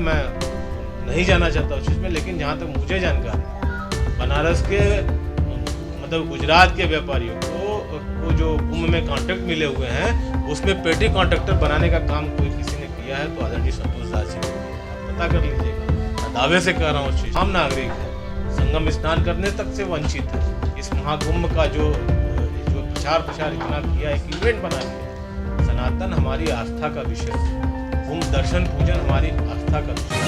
मैं नहीं जाना चाहता उस चीज़ में, लेकिन जहाँ तक मुझे जानकारी है, बनारस के मतलब गुजरात के व्यापारियों को जो कुंभ में कॉन्ट्रैक्ट मिले हुए हैं, उसमें पेटी कॉन्ट्रैक्टर बनाने का काम कोई किसी ने किया है तो आदरणीय संतोष दास जी ने किया है। पता कर लीजिएगा, मैं दावे से कह रहा हूँ उस चीज़। आम नागरिक है, संगम स्नान करने तक से वंचित है। इस महाकुंभ का जो प्रचार इतना किया, एक इवेंट बना दिया। सनातन हमारी आस्था का विषय है, कुंभ दर्शन पूजन हमारी आस्था का विषय है।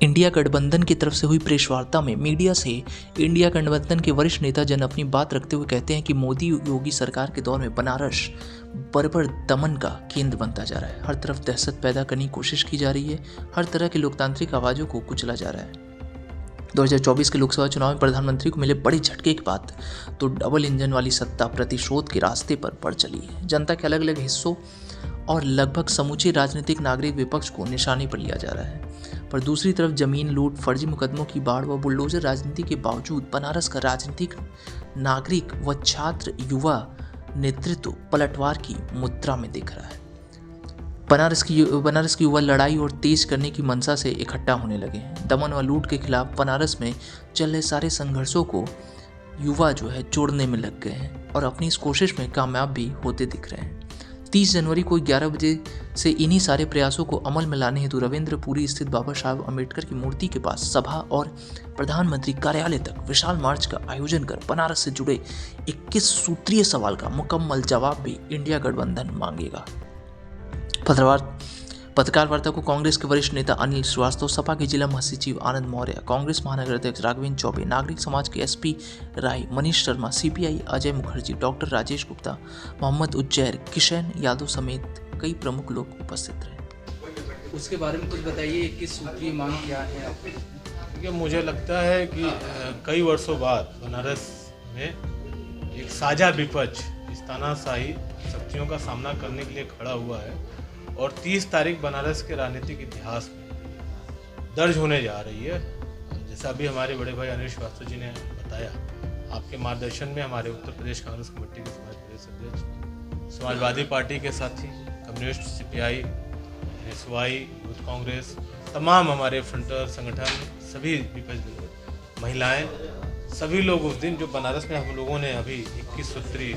इंडिया गठबंधन की तरफ से हुई प्रेस वार्ता में मीडिया से इंडिया गठबंधन के वरिष्ठ नेता जन अपनी बात रखते हुए कहते हैं कि मोदी योगी सरकार के दौर में बनारस बर्बर दमन का केंद्र बनता जा रहा है। हर तरफ दहशत पैदा करने की कोशिश की जा रही है, हर तरह की लोकतांत्रिक आवाज़ों को कुचला जा रहा है। 2024 के लोकसभा चुनाव में प्रधानमंत्री को मिले बड़े झटके के बाद तो डबल इंजन वाली सत्ता प्रतिशोध के रास्ते पर बढ़ चली है। जनता के अलग अलग हिस्सों और लगभग समूचे राजनीतिक नागरिक विपक्ष को निशाने पर लिया जा रहा है। पर दूसरी तरफ जमीन लूट, फर्जी मुकदमों की बाढ़ व बुलडोजर राजनीति के बावजूद बनारस का राजनीतिक, नागरिक व छात्र युवा नेतृत्व पलटवार की मुद्रा में दिख रहा है। बनारस की युवा लड़ाई और तेज करने की मंशा से इकट्ठा होने लगे हैं। दमन व लूट के खिलाफ बनारस में चल रहे सारे संघर्षों को युवा जोड़ने में लग गए हैं और अपनी इस कोशिश में कामयाब भी होते दिख रहे हैं। 30 जनवरी को 11 बजे से इन्हीं सारे प्रयासों को अमल में लाने हेतु रविंद्रपुरी स्थित बाबा साहब अम्बेडकर की मूर्ति के पास सभा और प्रधानमंत्री कार्यालय तक विशाल मार्च का आयोजन कर बनारस से जुड़े 21 सूत्रीय सवाल का मुकम्मल जवाब भी इंडिया गठबंधन मांगेगा। पत्रकार वार्ता को कांग्रेस के वरिष्ठ नेता अनिल श्रीवास्तव, सपा के जिला महासचिव आनंद मौर्य, कांग्रेस महानगर अध्यक्ष राघवेंद्र चौबे, नागरिक समाज के एसपी राय, मनीष शर्मा, सीपीआई अजय मुखर्जी, डॉक्टर राजेश गुप्ता, मोहम्मद उज्जैर, किशन यादव समेत कई प्रमुख लोग उपस्थित रहे। उसके बारे में कुछ बताइए, 21 सूत्रीय मांग क्या है आपकी? क्योंकि मुझे लगता है कि कई वर्षों बाद बनारस में एक साझा विपक्ष इस तानाशाही शक्तियों का सामना करने के लिए खड़ा हुआ है और 30 तारीख बनारस के राजनीतिक इतिहास में दर्ज होने जा रही है। जैसा अभी हमारे बड़े भाई अनिल श्रीवास्तव जी ने बताया, आपके मार्गदर्शन में हमारे उत्तर प्रदेश कांग्रेस कमेटी के समाज प्रदेश अध्यक्ष, समाजवादी पार्टी के साथी, communist, CPI, SY, youth Congress, तमाम हमारे फ्रंटर संगठन, सभी विपक्ष, महिलाएं, सभी लोग उस दिन जो बनारस में हम लोगों ने अभी 21 सूत्री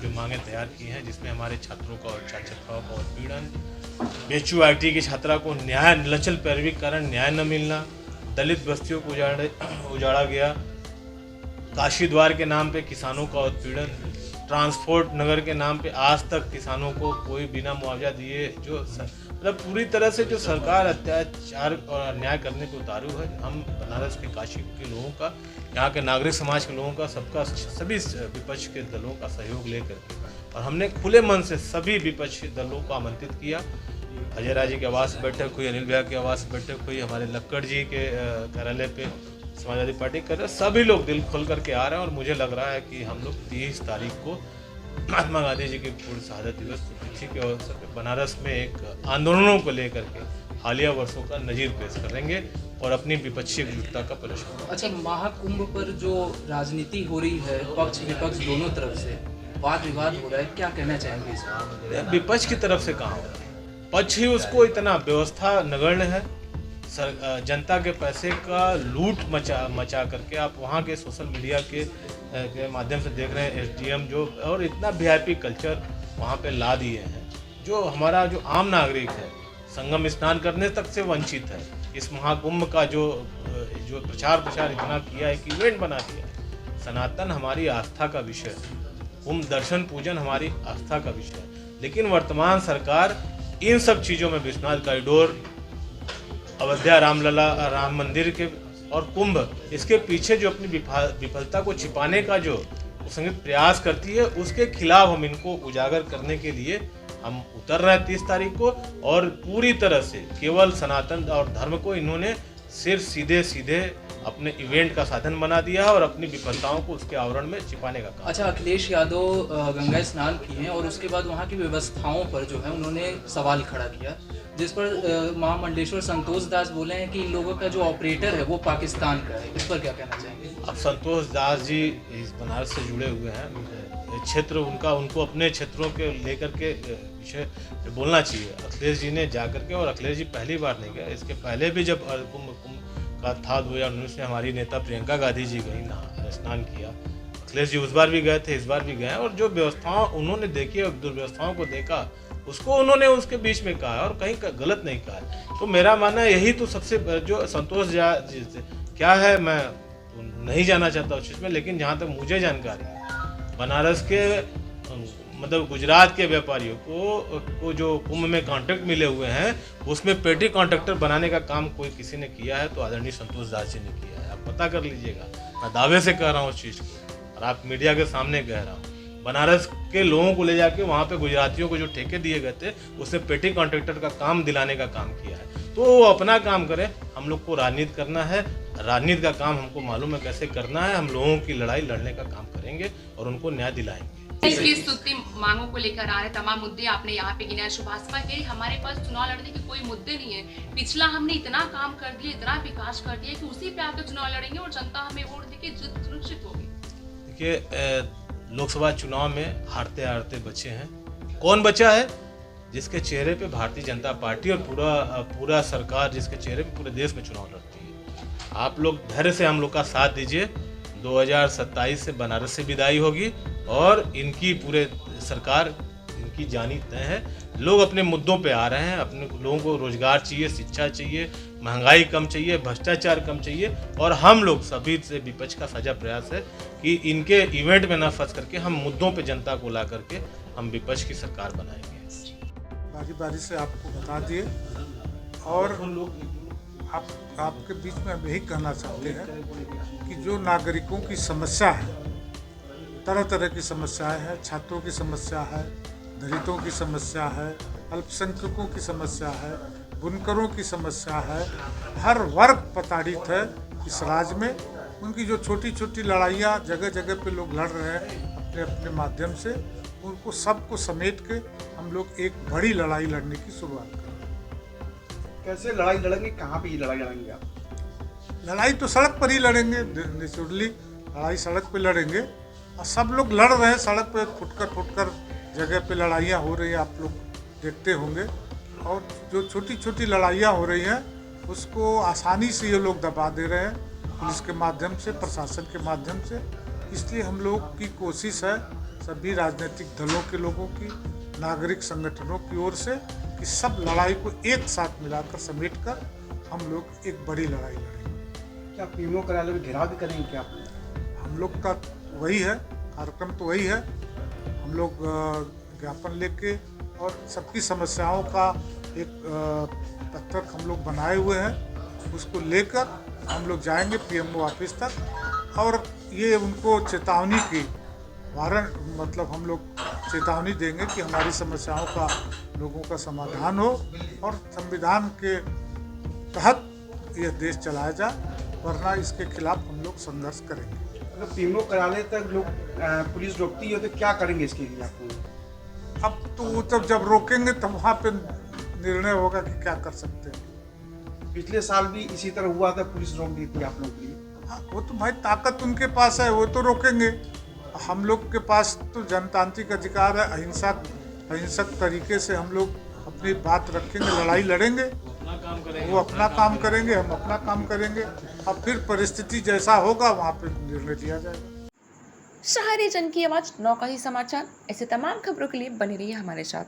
जो मांगें तैयार की हैं, जिसमें हमारे छात्रों का और छात्राओं का उत्पीड़न, BHUIT की छात्रा को न्याय, लचल पैरवी के कारण न्याय न मिलना, दलित बस्तियों को उजाड़ा गया, काशी द्वार के नाम पे किसानों का उत्पीड़न, ट्रांसपोर्ट नगर के नाम पे आज तक किसानों को कोई बिना मुआवजा दिए, जो मतलब पूरी तरह से जो सरकार अत्याचार और अन्याय करने को उतारू है। हम बनारस के काशी के लोगों का, यहाँ के नागरिक समाज के लोगों का, सभी विपक्ष के दलों का सहयोग लेकर के और हमने खुले मन से सभी विपक्षी दलों को आमंत्रित किया। अजय राय जी के आवास से बैठक हुई, अनिल भैया के आवास से बैठक हुई, हमारे लक्कड़ जी के कार्यालय पे समाजवादी पार्टी कर रहे, सभी लोग दिल खोल करके आ रहे हैं और मुझे लग रहा है कि हम लोग 30 तारीख को महात्मा गांधी जी के पूर्ण शहादत दिवस तिथि के अवसर पर बनारस में एक आंदोलनों को लेकर के हालिया वर्षों का नजीर पेश करेंगे और अपनी विपक्षी एकजुटता का प्रदर्शन। अच्छा, महाकुंभ पर जो राजनीति हो रही है, पक्ष विपक्ष दोनों तरफ से वाद विवाद हो रहा है, क्या कहना चाहेंगे इस बारे में? विपक्ष की तरफ से कहाँ हो रहा है, पक्ष ही उसको इतना व्यवस्था नगण्य है। जनता के पैसे का लूट मचा करके आप वहाँ के सोशल मीडिया के माध्यम से देख रहे हैं, SDM जो और इतना VIP कल्चर वहाँ पे ला दिए हैं, जो हमारा जो आम नागरिक है संगम स्नान करने तक से वंचित है। इस महाकुंभ का जो प्रचार इतना किया है कि इवेंट बना दिया है। सनातन हमारी आस्था का विषय है, कुंभ दर्शन पूजन हमारी आस्था का विषय है, लेकिन वर्तमान सरकार इन सब चीज़ों में विश्वनाथ कॉरिडोर, अयोध्या राम मंदिर के और कुंभ, इसके पीछे जो अपनी विफलता को छिपाने का जो संगठित प्रयास करती है, उसके खिलाफ हम इनको उजागर करने के लिए हम उतर रहे हैं 30 तारीख को। और पूरी तरह से केवल सनातन और धर्म को इन्होंने सिर्फ सीधे अपने इवेंट का साधन बना दिया है और अपनी विफलताओं को उसके आवरण में छिपाने का काम। अच्छा, अखिलेश यादव गंगा स्नान किए हैं और उसके बाद वहाँ की व्यवस्थाओं पर जो है उन्होंने सवाल खड़ा किया, जिस पर महामंडलेश्वर संतोष दास बोले हैं कि इन लोगों का जो ऑपरेटर है वो पाकिस्तान का है। इस पर क्या कहना चाहेंगे? अब संतोष दास जी इस बनारस से जुड़े हुए हैं, क्षेत्र उनको अपने क्षेत्रों के लेकर के विषय बोलना चाहिए। अखिलेश जी ने जाकर के, और अखिलेश जी पहली बार नहीं गए, इसके पहले भी जब कुंभ का था 2019 में, हमारी नेता प्रियंका गांधी जी गई स्नान किया, अखिलेश जी उस बार भी गए थे, इस बार भी गए, और जो व्यवस्थाओं उन्होंने देखी और दुर्व्यवस्थाओं को देखा उसको उन्होंने उसके बीच में कहा और कहीं गलत नहीं कहा। तो मेरा मानना यही तो सबसे जो संतोष क्या है, मैं नहीं जाना चाहता उस चीज़ में, लेकिन जहाँ तक मुझे जानकारी है, बनारस के मतलब गुजरात के व्यापारियों को जो कुंभ में कॉन्ट्रैक्ट मिले हुए हैं, उसमें पेटी कॉन्ट्रैक्टर बनाने का काम कोई किसी ने किया है तो आदरणीय संतोष दास जी ने किया है। आप पता कर लीजिएगा, मैं दावे से कह रहा हूँ उस चीज़ को, और आप मीडिया के सामने कह रहा हूँ। बनारस के लोगों को ले जाके वहाँ पे गुजरातियों को जो ठेके दिए गए थे, उससे पेटी कॉन्ट्रैक्टर का काम दिलाने का काम किया है। तो वो अपना काम करे, हम लोग को राजनीति करना है, राजनीति का काम हमको मालूम है कैसे करना है। हम लोगों की लड़ाई लड़ने का काम करेंगे और उनको न्याय दिलाएंगे। इसलिए स्तुति मांगों को लेकर आ रहे तमाम मुद्दे आपने यहाँ पे गिनाए। सुभाषपा के हमारे पास चुनाव लड़ने के कोई मुद्दे नहीं है, पिछला हमने इतना काम कर दिया, इतना विकास कर दिया कि उसी पे आकर चुनाव लड़ेंगे और जनता हमें वोट देके जीत सुनिश्चित होगी। देखिए, लोकसभा चुनाव में हारते हारते बचे हैं। कौन बचा है? जिसके चेहरे पे भारतीय जनता पार्टी और पूरा सरकार, जिसके चेहरे पे पूरे देश में चुनाव लड़ती है। आप लोग धैर्य से हम लोग का साथ दीजिए। 2027 से बनारस से विदाई होगी और इनकी पूरे सरकार, इनकी जानी तय है। लोग अपने मुद्दों पे आ रहे हैं, अपने लोगों को रोजगार चाहिए, शिक्षा चाहिए, महंगाई कम चाहिए, भ्रष्टाचार कम चाहिए, और हम लोग सभी से विपक्ष का साझा प्रयास है कि इनके इवेंट में ना फंस करके हम मुद्दों पे जनता को ला करके हम विपक्ष की सरकार बनाएंगे। बारी बारी से आपको बता दिए, और आपके बीच में हम यही कहना चाहते हैं कि जो नागरिकों की समस्या है, तरह तरह की समस्याएं हैं, छात्रों की समस्या है, दलितों की समस्या है, अल्पसंख्यकों की समस्या है, बुनकरों की समस्या है, हर वर्ग प्रताड़ित है इस राज्य में। उनकी जो छोटी छोटी लड़ाइयाँ जगह जगह पे लोग लड़ रहे हैं अपने अपने माध्यम से, उनको सबको समेट के हम लोग एक बड़ी लड़ाई लड़ने की शुरुआत करें। कैसे लड़ाई लड़ेंगे, कहाँ पे ये लड़ाई लड़ेंगे आप? लड़ाई तो सड़क पर ही लड़ेंगे, नेचुरली लड़ाई सड़क पे लड़ेंगे, और सब लोग लड़ रहे हैं सड़क पे, फुटकर जगह पे लड़ाइयाँ हो रही हैं, आप लोग देखते होंगे। और जो छोटी छोटी लड़ाइयाँ हो रही हैं उसको आसानी से ये लोग दबा दे रहे हैं, पुलिस के माध्यम से, प्रशासन के माध्यम से। इसलिए हम लोग की कोशिश है, सभी राजनीतिक दलों के लोगों की, नागरिक संगठनों की ओर से, कि सब लड़ाई को एक साथ मिलाकर समेट कर हम लोग एक बड़ी लड़ाई लड़ेंगे। क्या पीएमओ कार्यालय में घेराव भी करेंगे क्या? हम लोग का वही है, कार्यक्रम तो वही है। हम लोग ज्ञापन लेके और सबकी समस्याओं का एक पत्रक हम लोग बनाए हुए हैं, उसको लेकर हम लोग जाएंगे पीएमओ ऑफिस तक, और ये उनको चेतावनी की मतलब हम लोग चेतावनी देंगे कि हमारी समस्याओं का लोगों का समाधान हो और संविधान के तहत यह देश चलाया जाए, वरना इसके खिलाफ हम लोग संघर्ष करेंगे। अगर पीएमओ कार्यालय तक लोग पुलिस रोकती है तो क्या करेंगे इसके लिए आप लोग? अब तो वो जब रोकेंगे तब वहाँ पे निर्णय होगा कि क्या कर सकते हैं। पिछले साल भी इसी तरह हुआ था, पुलिस रोक दी थी आप लोगों के लिए। हाँ, वो तो भाई ताकत उनके पास है, वो तो रोकेंगे। हम लोग के पास तो जनतांत्रिक अधिकार है, अहिंसक तरीके से हम लोग अपनी बात रखेंगे, लड़ाई लड़ेंगे, वो अपना काम करेंगे, हम अपना काम करेंगे, और फिर परिस्थिति जैसा होगा वहाँ पे निर्णय लिया जाएगा। शहरी जन की आवाज नौका ही समाचार। ऐसे तमाम खबरों के लिए बने रहिए हमारे साथ।